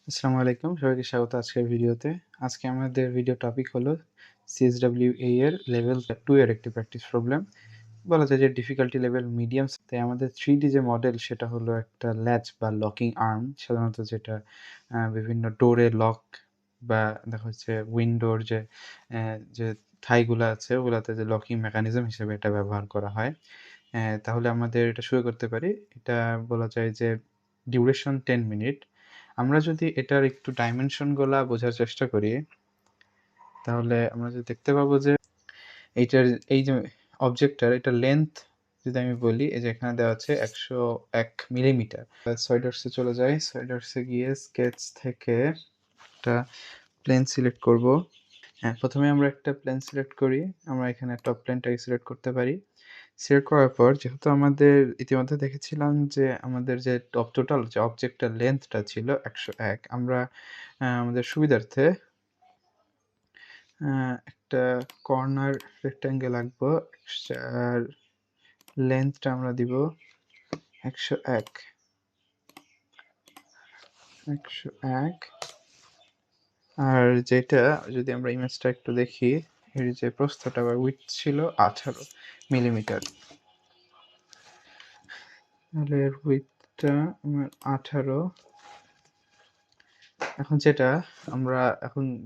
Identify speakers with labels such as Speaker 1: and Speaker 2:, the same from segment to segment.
Speaker 1: আসসালামু আলাইকুম। সবাইকে স্বাগত আজকের ভিডিওতে। আজকে আমাদের ভিডিও টপিক হলো CSWA এর লেভেল 2 এর একটি প্র্যাকটিস প্রবলেম। বলা যায় যে ডিফিকাল্টি লেভেল মিডিয়াম। তাই আমাদের 3D যে মডেল সেটা হলো একটা ল্যাচ বা লকিং আর্ম সাধারণত যেটা বিভিন্ন ডোরে লক বা দেখা যাচ্ছে উইন্ডোর যে থাইগুলা আছে ওগুলাতে যে লকিং মেকানিজম হিসেবে এটা ব্যবহার করা হয়। তাহলে আমাদের এটা শুরু করতে পারি। এটা বলা যায় যে ডিউরেশন 10 মিনিট। আমরা যদি এটার একটু ডাইমেনশনগুলা বোঝার চেষ্টা করি, তাহলে আমরা যে দেখতে পাবো যে এইটার এই যে অবজেক্টটার এটার লেন্থ যদি আমি বলি, এই যে এখানে দেওয়া আছে 101 মিলিমিটার। সলিডওয়ার্কসে চলে যাই। সলিডওয়ার্কসে গিয়ে স্কেচ থেকে একটা প্লেন সিলেক্ট করব। হ্যাঁ, প্রথমে আমরা একটা প্লেন সিলেক্ট করি। আমরা এখানে টপ প্লেনটাকে সিলেক্ট করতে পারি। সিলেক্ট করার পর যেহেতু আমাদের ইতিমধ্যে দেখেছিলাম যে আমাদের যে টোটাল যে অবজেক্টটার লেন্থটা ছিল 101, আমরা আমাদের সুবিধার্থে একটা কর্নার রেক্ট্যাঙ্গেল আঁকবো। আর লেন্থটা আমরা দিব 101 101। আর যেটা যদি আমরা ইমেজটা একটু দেখি, এর যে প্রস্থটা বা উইডথ ছিল 18 মিলিমিটার। তাহলে এর উইডথটা আমার 18। এখন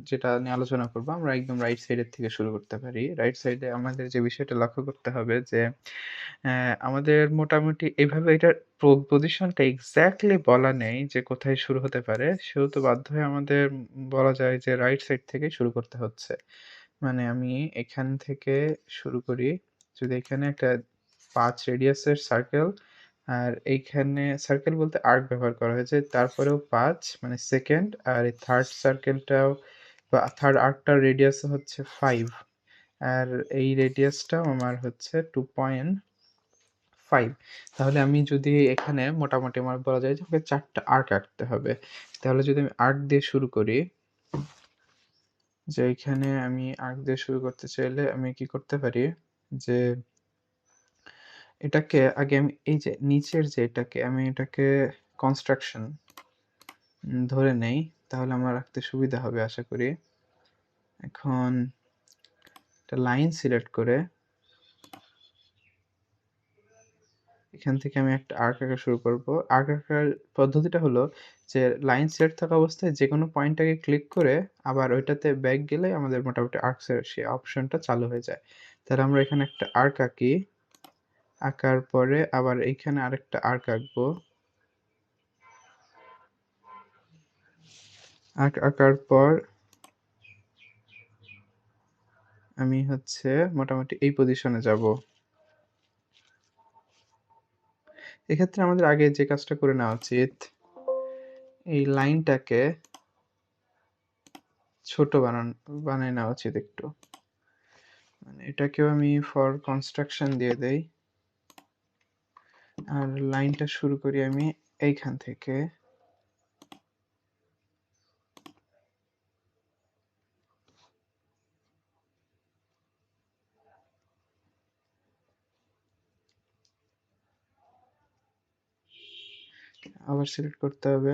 Speaker 1: যেটা নিয়ে আলোচনা করব, আমরা একদম রাইট সাইডের থেকে শুরু করতে পারি। রাইট সাইডে আমাদের যে বিষয়টা লক্ষ্য করতে হবে যে আমাদের মোটামুটি এভাবে এটার পজিশনটা এক্স্যাক্টলি বলা নেই যে কোথায় শুরু হতে পারে। সেহেতু বাধ্য হয়ে আমাদের বলা যায় যে রাইট সাইড থেকেই শুরু করতে হচ্ছে। মানে আমি এখান থেকে শুরু করি। যদি এখানে একটা 5 রেডিয়াসের সার্কেল, আর এইখানে সার্কেল বলতে আর্ক ব্যবহার করা হয়েছে। তারপরেও 5 মানে সেকেন্ড, আর এই থার্ড সার্কেলটাও বা থার্ড আর্কটার রেডিয়াস হচ্ছে 5। আর এই রেডিয়াসটাও আমার হচ্ছে 2.5। তাহলে আমি যদি এখানে মোটামুটি আমার বলা যায় যে আমাকে 4 টা আর্ক আঁকতে হবে। তাহলে যদি আমি আর্ক দিয়ে শুরু করি, যে এইখানে আমি আর্ক দিয়ে শুরু করতে চাইলে আমি কি করতে পারি, যে এটাকে আগে আমি এই যে নিচের যে এটাকে কনস্ট্রাকশন ধরে নেই, তাহলে আমার রাখতে সুবিধা হবে আশা করি। এখন একটা লাইন সিলেক্ট করে এখান থেকে আমি একটা আর্ক আঁকা শুরু করব। আর্ক আঁকার পদ্ধতিটা হলো যে লাইন সিলেক্ট থাকা অবস্থায় যেকোনো পয়েন্টটাকে ক্লিক করে আবার ওইটাতে ব্যাক গেলে আমাদের মোটামুটি আর্কসের সেই অপশনটা চালু হয়ে যায়। তাহলে আমরা এখানে একটা আর্ক আঁকি। আঁকার পরে আবার এইখানে আরেকটা আর্ক আঁকবো। আর্ক আঁকার পর আমি হচ্ছে মোটামুটি এই পজিশনে যাব। এক্ষেত্রে আমাদের আগে যে কাজটা করে নেওয়া উচিত, এই লাইনটাকে ছোট বানায় নেওয়া উচিত একটু। মানে এটাকেও আমি ফর কনস্ট্রাকশন দিয়ে দেই। আর লাইনটা শুরু করি আমি এইখান থেকে। আবার সিলেক্ট করতে হবে।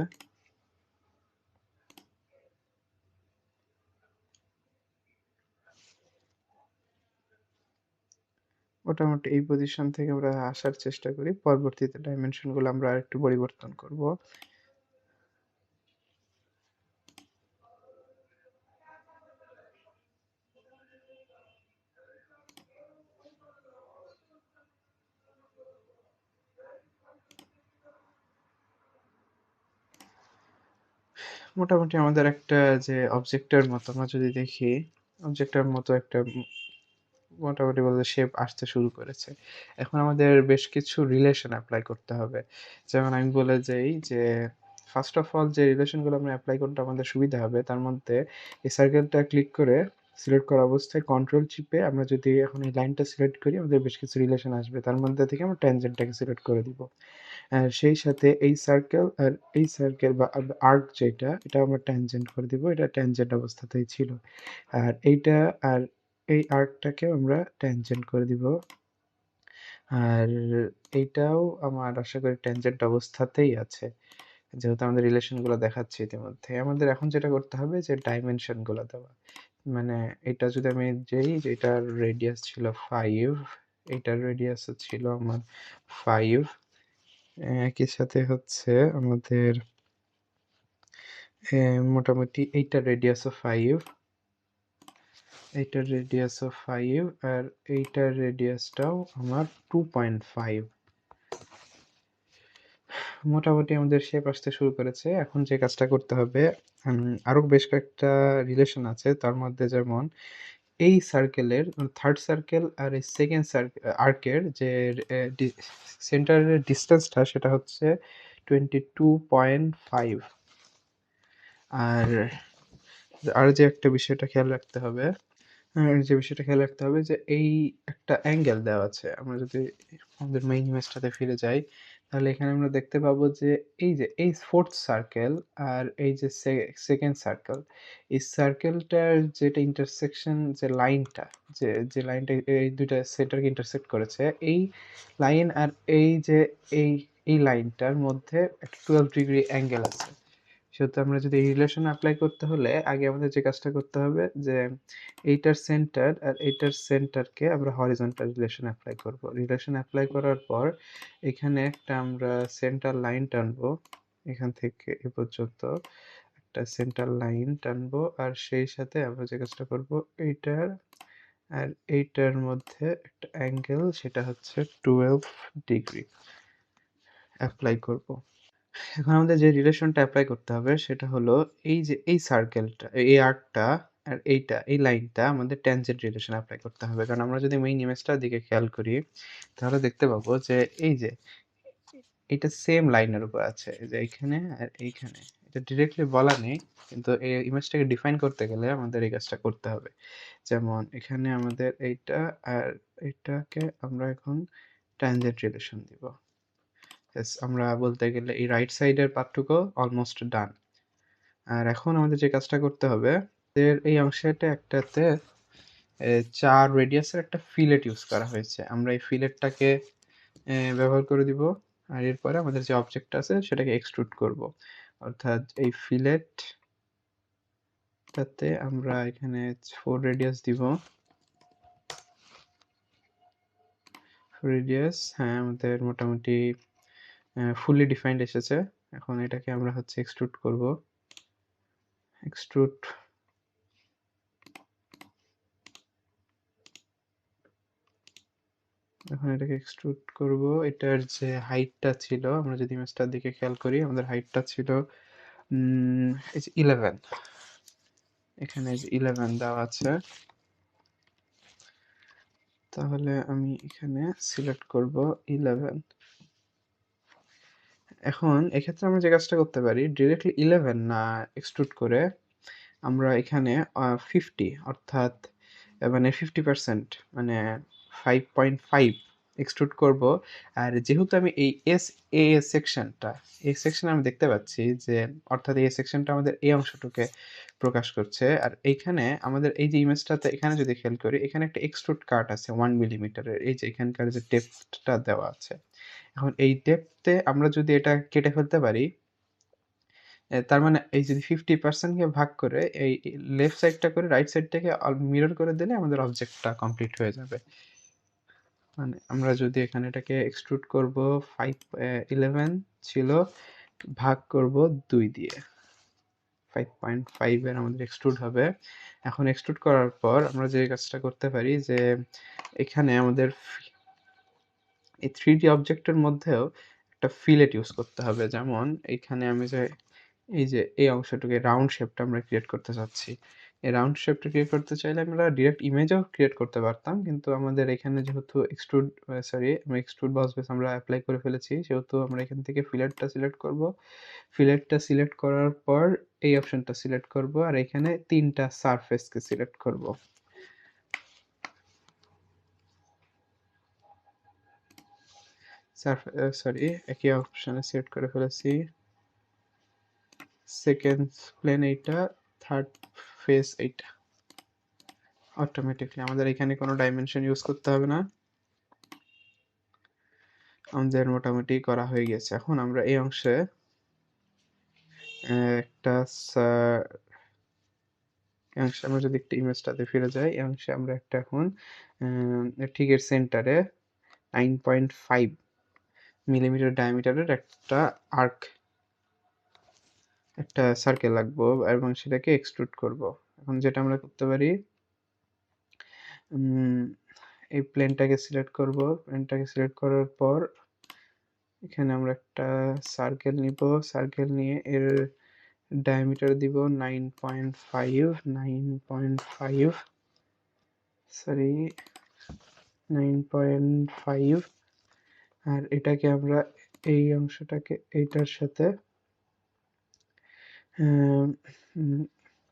Speaker 1: মোটামুটি এই পজিশন থেকে আমরা আসার চেষ্টা করি। পরবর্তীতে ডাইমেনশনগুলো আমরা আরেকটু পরিবর্তন করব। মোটামুটি আমাদের একটা যে অবজেক্টের মতো আমরা যদি দেখি, অবজেক্টের মতো একটা মোটামুটি বলতে শেপ আসতে শুরু করেছে। এখন আমাদের বেশ কিছু রিলেশন এপ্লাই করতে হবে। যেমন আমি বলে যাই যে ফার্স্ট অফ অল যে রিলেশনগুলো আমরা এপ্লাই করলে আমাদের সুবিধা হবে, তার মধ্যে এই সার্কেলটা ক্লিক করে সিলেক্ট করা অবস্থায় কন্ট্রোল চিপে আমরা যদি এখন এই লাইনটা সিলেক্ট করি, আমাদের বেশ কিছু রিলেশন আসবে। তার মধ্যে থেকে আমরা ট্যানজেন্টটাকে সিলেক্ট করে দিব। আর সেই সাথে এই সার্কেল আর এই সার্কেল বা আর্ক যেটা, এটা আমরা ট্যানজেন্ট করে দিব। এটা ট্যানজেন্ট অবস্থাতেই ছিল। আর এইটা আর এই আর্কটাকেও আমরা ট্যানজেন্ট করে দিব। আর এইটাও আমার আশা করি ট্যানজেন্ট অবস্থাতেই আছে। যেহেতু আমাদের রিলেশনগুলো দেখাচ্ছে ইতিমধ্যে। আমাদের এখন যেটা করতে হবে যে ডাইমেনশনগুলো দেওয়া। মানে এটা যদি আমি দেই যে এটার রেডিয়াস ছিল 5, এটার রেডিয়াসও ছিল আমার 5, একই সাথে হচ্ছে আমাদের মোটামুটি এইটার রেডিয়াসও 5, এইটার রেডিয়াসও 5 আর এইটার রেডিয়াসটাও আমার 2.5। মোটামুটি আমাদের শেপ আসতে শুরু করেছে। এখন যে কাজটা করতে হবে, আরো বেশ কয়েকটা রিলেশন আছে। তার মধ্যে যেমন এই সার্কেলের 3rd সার্কেল আর এই 2nd আর্কের যে সেন্টারের ডিসটেন্সটা সেটা হচ্ছে 22.5। আর যে একটা বিষয়টা খেয়াল রাখতে হবে, যে বিষয়টা খেয়াল রাখতে হবে যে এই একটা অ্যাঙ্গেল দেওয়া আছে। আমরা যদি আমাদের মেইন ইমেজটাতে ফিরে যাই, তাহলে এখানে আমরা দেখতে পাবো যে এই 4th সার্কেল আর এই যে 2nd সার্কেল, এই সার্কেলটার যেটা ইন্টারসেকশন যে লাইনটা, যে লাইনটা এই ২ টা সেন্টারকে ইন্টারসেক্ট করেছে, এই লাইন আর এই লাইনটার মধ্যে একটা 12 ডিগ্রি অ্যাঙ্গেল আছে। সেহেতু আমরা যদি এই রিলেশন এপ্লাই করতে হলে আগে আমাদের যে কাজটা করতে হবে যে এইটার সেন্টার আর এইটার সেন্টারকে আমরা হরিজন্টাল রিলেশন এপ্লাই করব। রিলেশন এপ্লাই করার পর এখানে একটা আমরা সেন্টার লাইন টানবো, এখান থেকে এ পর্যন্ত একটা সেন্টার লাইন টানবো আর সেই সাথে আমরা যে কাজটা করব এইটার আর এইটার মধ্যে একটা অ্যাঙ্গেল সেটা হচ্ছে 12 ডিগ্রি এপ্লাই করব। এখন আমাদের যে রিলেশনটা এপ্লাই করতে হবে সেটা হলো এই যে এই সার্কেলটা, এই আর্কটা আর এই লাইনটা আমাদের ট্যানজেন্ট রিলেশন এপ্লাই করতে হবে। কারণ আমরা যদি মেইন ইমেজটার দিকে খেয়াল করি তাহলে দেখতে পাবো যে এই যে এটা সেম লাইনের উপর আছে, এই যে এইখানে আর এইখানে। এটা ডিরেক্টলি বলা নেই, কিন্তু এই ইমেজটাকে ডিফাইন করতে গেলে আমাদের এই কাজটা করতে হবে। যেমন এখানে আমাদের এইটা আর এইটাকে আমরা এখন ট্যানজেন্ট রিলেশন দিব। আমরা বলতে গেলে এই রাইট সাইডের পার্টটুকু অলমোস্ট ডান। আর এখন আমাদের যে কাজটা করতে হবে, এই অংশটা একটাতে 4 রেডিয়াসের একটা ফিলেট ইউজ করা হয়েছে। আমরা এই ফিলেটটাকে ব্যবহার করে দিব। আর এরপরে আমাদের যে অবজেক্টটা আছে সেটাকে এক্সট্রুড করব। অর্থাৎ এই ফিলেটটাতে আমরা এখানে 4 রেডিয়াস দিব। রেডিয়াস, হ্যাঁ, আমাদের মোটামুটি ফুললি ডিফাইন্ড এসেছে। এখন এটাকে আমরা হচ্ছে এক্সট্রুড করব। এক্সট্রুড এখন এটাকে এক্সট্রুড করব। এটার যে হাইটটা ছিল, আমরা যদি ইমেজটার দিকে খেয়াল করি, আমাদের হাইটটা ছিল এই যে 11। এখানে যে 11 দেওয়া আছে। তাহলে আমি এখানে সিলেক্ট করব 11। এখন এক্ষেত্রে আমরা যে কাজটা করতে পারি, ডিরেক্টলি 11 না এক্সট্রুড করে আমরা এখানে 50 অর্থাৎ মানে 50% মানে 5.5 এক্সট্রুড করব। আর যেহেতু আমি এই সেকশনে আমি দেখতে পাচ্ছি যে অর্থাৎ এই সেকশনটা আমাদের এই অংশটুকে প্রকাশ করছে। আর এইখানে আমাদের এই যে ইমেজটাতে এখানে যদি খেয়াল করি, এখানে একটা এক্সট্রুড কাট আছে 1 মিলিমিটারের। এই যে এখানকার যে ডেপথটা দেওয়া আছে। এখন এই ডেপথে আমরা যদি এটা কেটে ফেলতে পারি, তার মানে এই যদি 50% কে ভাগ করে এই লেফট সাইডটা করে রাইট সাইডটাকে মিরর করে দিলে আমাদের অবজেক্টটা কমপ্লিট হয়ে যাবে। মানে আমরা যদি এখানে এটাকে এক্সট্রুড করব 11 ছিল, ভাগ করব 2 দিয়ে। 5.5 এর আমাদের এক্সট্রুড হবে। এখন এক্সট্রুড করার পর আমরা যে কাজটা করতে পারি যে এখানে আমাদের এই 3D অবজেক্টের মধ্যেও একটা ফিলেট ইউজ করতে হবে। যেমন এইখানে আমি যে এই অংশটুকু রাউন্ড শেপটা আমরা ক্রিয়েট করতে চাচ্ছি। এই রাউন্ড শেপটা ক্রিয়েট করতে চাইলে আমরা ডিরেক্ট ইমেজও ক্রিয়েট করতে পারতাম। কিন্তু আমাদের এখানে যেহেতু এক্সট্রুড বস বেস আমরা এপ্লাই করে ফেলেছি, সেহেতু আমরা এখান থেকে ফিলেটটা সিলেক্ট করব। ফিলেটটা সিলেক্ট করার পর এই অপশনটা সিলেক্ট করব আর এখানে 3 টা সারফেসকে সিলেক্ট করব। একই অপশনে সিলেক্ট করে ফেলেছি। সেকেন্ড প্লেন এইটা, থার্ড ফেস এইটা। অটোমেটিকলি আমাদের এখানে কোনো ডাইমেনশন ইউজ করতে হবে না। আমাদের মোটামুটি করা হয়ে গেছে। এখন আমরা এই অংশে একটা এই অংশে আমরা যদি একটু ইমেজটাতে ফিরে যাই, এই অংশে আমরা একটা এখন ঠিক এর সেন্টারে 9.5 মিলিমিটার ডায়ামিটারের একটা সার্কেল আঁকবো এবং সেটাকে এক্সট্রুড করব। এখন যেটা আমরা করতে পারি, এই প্লেনটাকে সিলেক্ট করব। প্লেনটাকে সিলেক্ট করার পর এখানে আমরা একটা সার্কেল নিব। সার্কেল নিয়ে এর ডায়ামিটার দিব 9.5 সরি 9.5, আর এটাকে আমরা এই অংশটাকে এইটার সাথে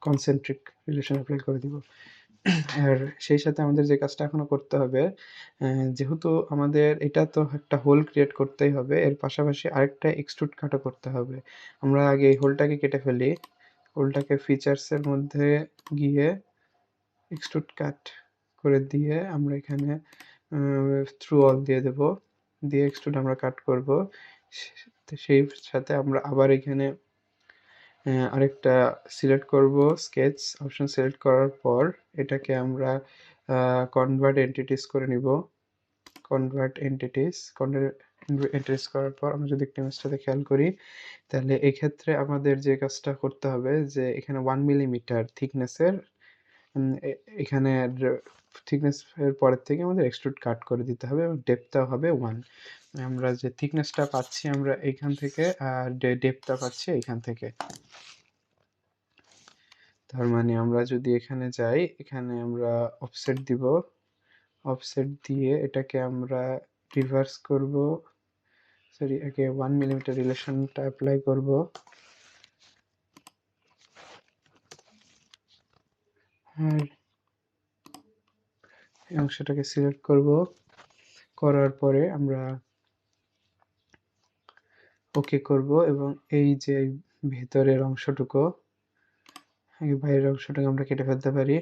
Speaker 1: কনসেন্ট্রিক রিলেশন অ্যাপ্লাই করে দিব। আর সেই সাথে আমাদের যে কাজটা এখনো করতে হবে, যেহেতু আমাদের এটা তো একটা হোল ক্রিয়েট করতেই হবে, এর পাশাপাশি আরেকটা এক্সট্রুড কাটও করতে হবে। আমরা আগে এই হোলটাকে কেটে ফেলি। হোলটাকে ফিচার্সের মধ্যে গিয়ে এক্সট্রুড কাট করে দিয়ে আমরা এখানে থ্রু অল দিয়ে দেব। দিয়ে এক্সট্রুড আমরা কাট করব। সেই সাথে আমরা আবার এখানে আরেকটা সিলেক্ট করব, স্কেচ অপশন সিলেক্ট করার পর এটাকে আমরা কনভার্ট এন্টিটিস করে নিব। কনভার্ট এন্টিটিস করার পর আমরা যদি একটু ইমেজটাতে খেয়াল করি, তাহলে এই ক্ষেত্রে আমাদের যে কাজটা করতে হবে যে এখানে 1 মিলিমিটার থিকনেসের এখানে থিকনেস এর পরের থেকে আমাদের এক্সট্রুড কাট করে দিতে হবে এবং ডেপথটাও হবে 1। আমরা যে থিকনেসটা পাচ্ছি আমরা এইখান থেকে, আর ডেপথটা পাচ্ছি এইখান থেকে। তার মানে আমরা যদি এখানে যাই, এখানে আমরা অফসেট দিব। অফসেট দিয়ে এটাকে আমরা রিভার্স করব, সরি একে 1 মিলিমিটার রিলেশনটা অ্যাপ্লাই করব। আর এই অংশটাকে সিলেক্ট করব। করার পরে আমরা ওকে করব এবং এই যে ভেতরের অংশটুকু, এই বাইরের অংশটাকে আমরা কেটে ফেলতে পারি।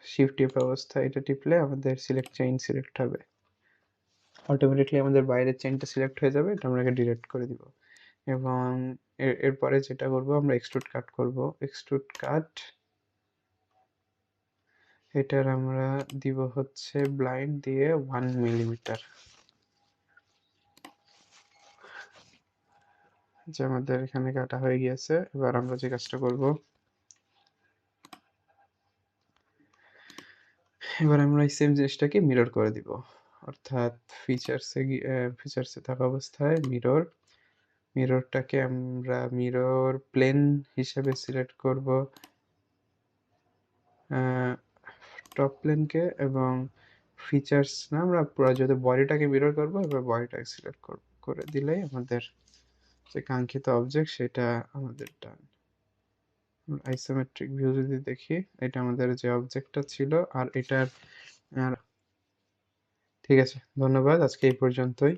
Speaker 1: শিফট টিপ অবস্থা এটা টিপলে আমাদের চেইন সিলেক্ট হবে। অটোমেটিকলি আমাদের বাইরের চেইনটা সিলেক্ট হয়ে যাবে। এটা আমরা ডিলিট করে দিব এবং এরপরে যেটা করব আমরা এক্সট্রুড কাট করব। এক্সট্রুড কাট এটার আমরা দিব হচ্ছে ব্লাইন্ড দিয়ে 1 মিলিমিটার। যে আমাদের এখানে কাটা হয়ে গিয়েছে। এবার আমরা যে কাজটা করব, এবার আমরা এই সেম জিনিসটাকে মিরর করে দিব। অর্থাৎ ফিচার্সে থাকা অবস্থায় মিররটাকে আমরা মিরর প্লেন হিসেবে সিলেক্ট করব টপ প্লেনকে, এবং ফিচার্স না আমরা পুরো যদি বডিটাকে মিরর করব, এবার বডিটাকে সিলেক্ট করে দিলেই আমাদের যে কাঙ্ক্ষিত অবজেক্ট সেটা আমাদের ডান। আইসোমেট্রিক ভিউ যদি দেখি, এটা আমাদের যে অবজেক্টটা ছিল আর এটার ঠিক আছে। ধন্যবাদ, আজকে এই পর্যন্তই।